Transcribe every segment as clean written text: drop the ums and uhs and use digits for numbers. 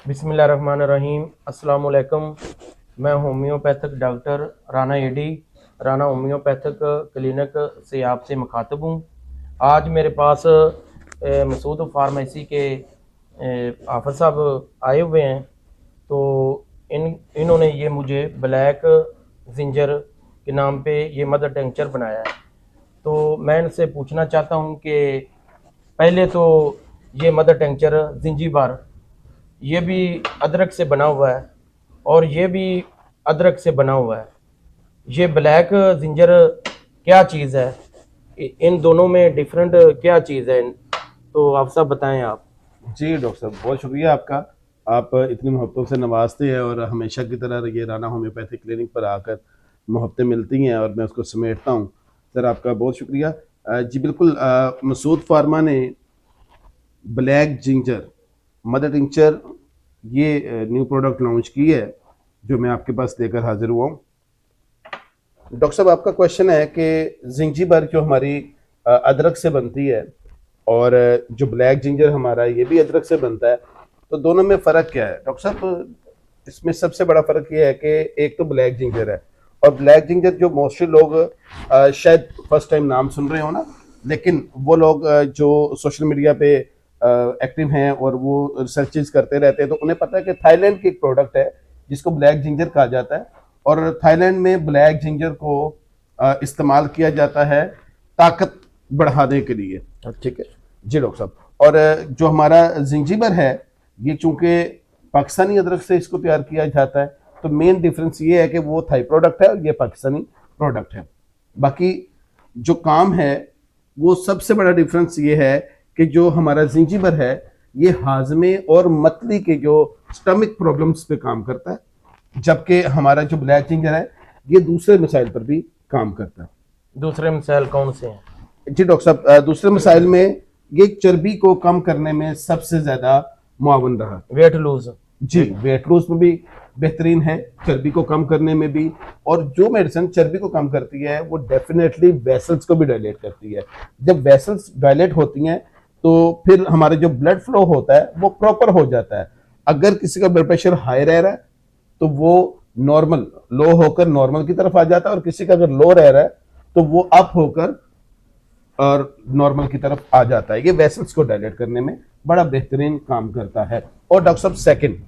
बिस्मिल्लाहिर्रहमानिर्रहीम। अस्सलाम वालेकुम। मैं होम्योपैथिक डॉक्टर राना एडी, राना होम्योपैथिक क्लिनिक से आपसे मुखातब हूँ। आज मेरे पास मसूद फार्मेसी के हाफिज़ साहब आए हुए हैं। तो इन्होंने ये मुझे ब्लैक जिंजर के नाम पे ये मदर टेंचर बनाया है। तो मैं इनसे पूछना चाहता हूँ कि पहले तो ये मदर टेंचर जिंजीबार, ये भी अदरक से बना हुआ है और ये भी अदरक से बना हुआ है। ये ब्लैक जिंजर क्या चीज़ है, इन दोनों में डिफरेंट क्या चीज़ है? तो आप सब बताएं आप। जी डॉक्टर साहब, बहुत शुक्रिया आपका। आप इतनी मोहब्बतों से नवाजते हैं और हमेशा की तरह ये राना होम्योपैथिक क्लिनिक पर आकर मोहब्बतें मिलती हैं और मैं उसको समेटता हूँ। सर आपका बहुत शुक्रिया। जी बिल्कुल, मसूद फार्मा ने ब्लैक जिंजर मदर टिंचर ये न्यू प्रोडक्ट लॉन्च की है जो मैं आपके पास लेकर हाजिर हुआ हूँ। डॉक्टर साहब, आपका क्वेश्चन है कि जिंजीबर जो हमारी अदरक से बनती है और जो ब्लैक जिंजर हमारा ये भी अदरक से बनता है, तो दोनों में फ़र्क क्या है? डॉक्टर साहब, इसमें सबसे बड़ा फ़र्क ये है कि एक तो ब्लैक जिंजर है, और ब्लैक जिंजर जो मोस्टली लोग शायद फर्स्ट टाइम नाम सुन रहे हो ना, लेकिन वो लोग जो सोशल मीडिया पे एक्टिव हैं और वो रिसर्चेज करते रहते हैं, तो उन्हें पता है कि थाईलैंड की एक प्रोडक्ट है जिसको ब्लैक जिंजर कहा जाता है। और थाईलैंड में ब्लैक जिंजर को इस्तेमाल किया जाता है ताकत बढ़ाने के लिए। ठीक है जी डॉक्टर साहब। और जो हमारा जिंजीबर है, ये चूंकि पाकिस्तानी अदरक से इसको तैयार किया जाता है, तो मेन डिफरेंस ये है कि वो थाई प्रोडक्ट है और ये पाकिस्तानी प्रोडक्ट है। बाकी जो काम है, वो सबसे बड़ा डिफरेंस ये है कि जो हमारा जिंजीबर है, ये हाजमे और मतली के जो स्टमक प्रॉब्लम्स पे काम करता है, जबकि हमारा जो ब्लैक जिंजर है, ये दूसरे मसाइल पर भी काम करता है। दूसरे मिसाल कौन से हैं? जी डॉक्टर साहब, दूसरे मसाइल में ये चर्बी को कम करने में सबसे ज्यादा मुआवन रहा। Weight lose. जी, वेट लॉस में भी बेहतरीन है, चर्बी को कम करने में भी। और जो मेडिसिन चर्बी को कम करती है, वो डेफिनेटली वेसल्स को भी डायलेट करती है। जब वेसल्स डायलेट होती हैं, तो फिर हमारे जो ब्लड फ्लो होता है वो प्रॉपर हो जाता है। अगर किसी का ब्लड प्रेशर हाई रह रहा है, तो वो नॉर्मल लो होकर नॉर्मल की तरफ आ जाता है, और किसी का अगर लो रह रहा है, तो वो अप होकर और नॉर्मल की तरफ आ जाता है। ये वेसल्स को डायलेट करने में बड़ा बेहतरीन काम करता है। और डॉक्टर साहब, सेकंड,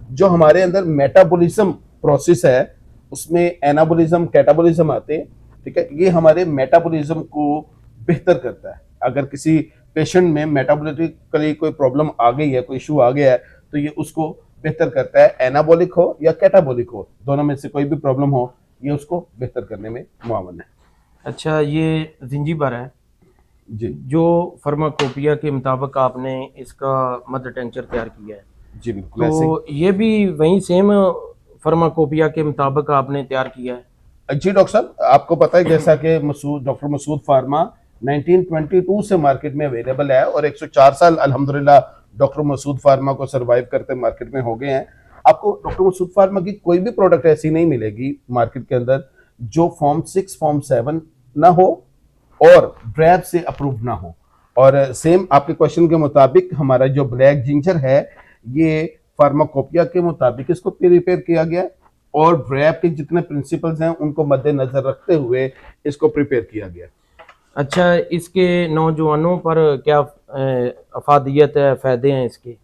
जो हमारे अंदर मेटाबॉलिज्म प्रोसेस है, उसमें एनाबॉलिज्म कैटाबॉलिज्म आते हैं। ठीक है, ये हमारे मेटाबॉलिज्म को बेहतर करता है। अगर किसी पेशेंट में मेटाबॉलिकली कोई प्रॉब्लम आ गई है, कोई इशू आ गया है, तो ये उसको बेहतर करता है। एनाबॉलिक हो या कैटाबॉलिक हो, दोनों में से कोई भी प्रॉब्लम हो, ये उसको बेहतर करने में मुआवन है। अच्छा, ये जिंजीबार है जी जो फार्माकोपिया के मुताबिक आपने इसका मदर टेंचर तैयार किया है। जी बिल्कुल ऐसे ही। तो ये भी वही सेम फार्माकोपिया के मुताबिक आपने तैयार किया है? जी डॉक्टर साहब, आपको पता है जैसा कि मसूद डॉक्टर मसूद फार्मा 1922 से मार्केट में अवेलेबल है, और 104 साल अल्हम्दुलिल्लाह डॉक्टर मसूद फार्मा को सरवाइव करते मार्केट में हो गए हैं। आपको डॉक्टर मसूद फार्मा की कोई भी प्रोडक्ट ऐसी नहीं मिलेगी मार्केट के अंदर जो फॉर्म 6 फॉर्म 7 ना हो और ब्रैब से अप्रूव ना हो। और सेम आपके क्वेश्चन के मुताबिक हमारा जो ब्लैक जिंजर है, ये फार्माकोपिया के मुताबिक इसको प्रिपेयर किया गया है, और ब्रैब के जितने प्रिंसिपल्स हैं उनको मद्देनजर रखते हुए इसको प्रिपेयर किया गया। अच्छा, इसके नौजवानों पर क्या अफादियत है, फायदे हैं इसके?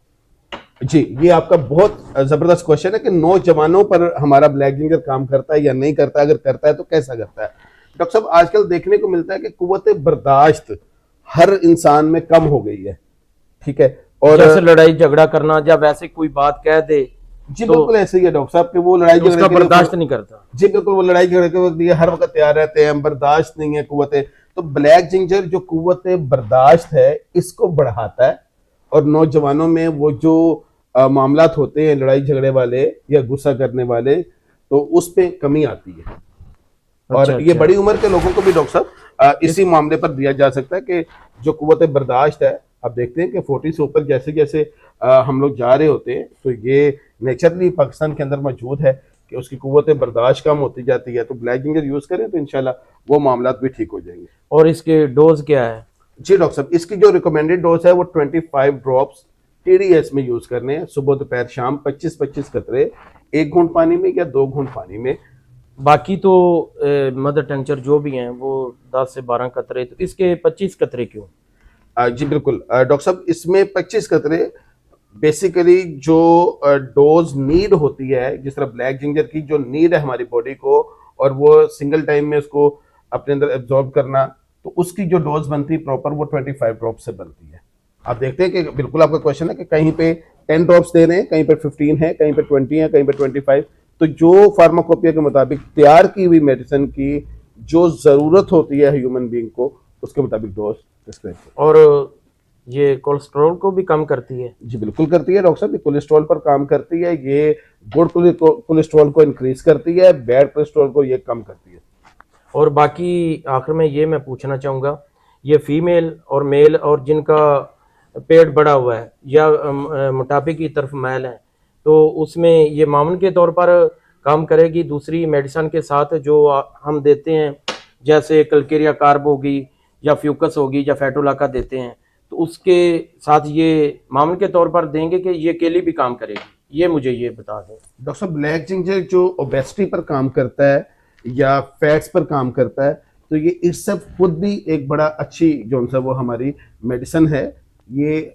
जी, ये आपका बहुत जबरदस्त क्वेश्चन है कि नौजवानों पर हमारा ब्लैक जिंजर काम करता है या नहीं करता है, अगर करता है तो कैसा करता है। डॉक्टर साहब, आजकल देखने को मिलता है कि कुव्वत बर्दाश्त हर इंसान में कम हो गई है। ठीक है, और जैसे लड़ाई झगड़ा करना, या वैसे कोई बात कह दे जी तो बिल्कुल ऐसे ही है डॉक्टर साहब कि वो लड़ाई तो झगड़े उसका के लिए बर्दाश्त नहीं करता। जी बिल्कुल, वो लड़ाई झगड़े के वक्त ये हर वक्त तैयार रहते हैं, बर्दाश्त नहीं है कुव्वत। तो ब्लैक जिंजर जो कुव्वत बर्दाश्त है, इसको बढ़ाता है, और नौजवानों में वो जो मामलात होते हैं लड़ाई झगड़े वाले या गुस्सा करने वाले, तो उस पे कमी आती है। अच्छा और ये अच्छा। बड़ी उम्र के लोगों को भी डॉक्टर साहब इसी मामले पर दिया जा सकता है कि जो कुव्वत बर्दाश्त है, आप देखते हैं कि 40 से ऊपर जैसे जैसे हम लोग जा रहे होते हैं, तो ये नेचुरली पाकिस्तान के अंदर मौजूद है कि उसकी कुव्वत बर्दाश्त कम होती जाती है। तो ब्लैक जिंजर यूज करें तो इंशाल्लाह वो मामला भी ठीक हो जाएंगे। और इसके डोज क्या है? जी डॉक्टर साहब, इसकी जो रिकमेंडेड डोज है वो 25 ड्रॉप्स TDS में यूज करने हैं, सुबह दोपहर शाम 25-25 कतरे, 1 घूंट पानी में या 2 घूंट पानी में। बाकी तो मदर टेंचर जो भी हैं वो 10 से 12 कतरे, तो इसके 25 कतरे क्यों? जी बिल्कुल डॉक्टर साहब, इसमें 25 कतरे बेसिकली जो डोज नीड होती है, जिस तरह ब्लैक जिंजर की जो नीड है हमारी बॉडी को, और वो सिंगल टाइम में उसको अपने अंदर एब्जॉर्ब करना, तो उसकी जो डोज बनती है प्रॉपर वो 25 ड्रॉप्स से बनती है। आप देखते हैं कि बिल्कुल आपका क्वेश्चन है कि कहीं पे 10 ड्रॉप्स दे रहे हैं, कहीं पे 15 है, कहीं पे 20 है, कहीं पे 25। तो जो फार्माकोपिया के मुताबिक तैयार की हुई मेडिसिन की जो ज़रूरत होती है ह्यूमन बीइंग को, उसके मुताबिक डोज प्रिस्क्राइब। और ये कोलेस्ट्रॉल को भी कम करती है? जी बिल्कुल करती है डॉक्टर साहब, ये कोलेस्ट्रॉल पर काम करती है। ये गुड कोलेस्ट्रॉल को इंक्रीज करती है, बैड कोलेस्ट्रॉल को ये कम करती है। और बाकी आखिर में ये मैं पूछना चाहूँगा, ये फीमेल और मेल और जिनका पेट बड़ा हुआ है या मोटापे की तरफ मैल है, तो उसमें ये मामून के तौर पर काम करेगी दूसरी मेडिसिन के साथ जो हम देते हैं, जैसे कलकेरिया कार्ब होगी या फ्यूकस होगी या फेटोलाका देते हैं, तो उसके साथ ये मामून के तौर पर देंगे कि ये अकेली भी काम करेगी? ये मुझे ये बता दें। डॉक्टर साहब, ब्लैक जिंजर जो ओबेसिटी पर काम करता है या फैट्स पर काम करता है, तो ये इससे खुद भी एक बड़ा अच्छी जो सा वो हमारी मेडिसिन है। ये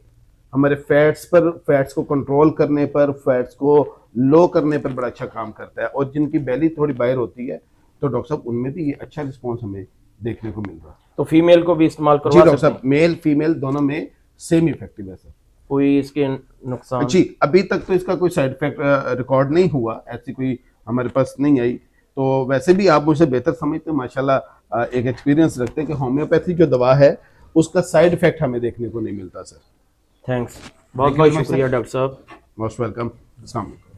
हमारे फैट्स को कंट्रोल करने पर, फैट्स को लो करने पर बड़ा अच्छा काम करता है। और जिनकी बेली थोड़ी बाहर होती है, तो डॉक्टर साहब उनमें भी ये अच्छा रिस्पॉन्स हमें देखने को मिल रहा है। तो फीमेल को भी इस्तेमाल जी करवा डॉक्टर सकते हैं? साहब, मेल फीमेल दोनों में सेम इफेक्टिव है सर। कोई इसके नुकसान? जी अभी तक तो इसका कोई साइड इफेक्ट रिकॉर्ड नहीं हुआ, ऐसी कोई हमारे पास नहीं आई। तो वैसे भी आप मुझसे बेहतर समझते हैं, माशाल्लाह एक एक्सपीरियंस रखते हैं कि होम्योपैथी जो दवा है उसका साइड इफेक्ट हमें देखने को नहीं मिलता सर। थैंक्स, बहुत बहुत शुक्रिया डॉक्टर साहब। Most welcome. अस्सलाम वालेकुम।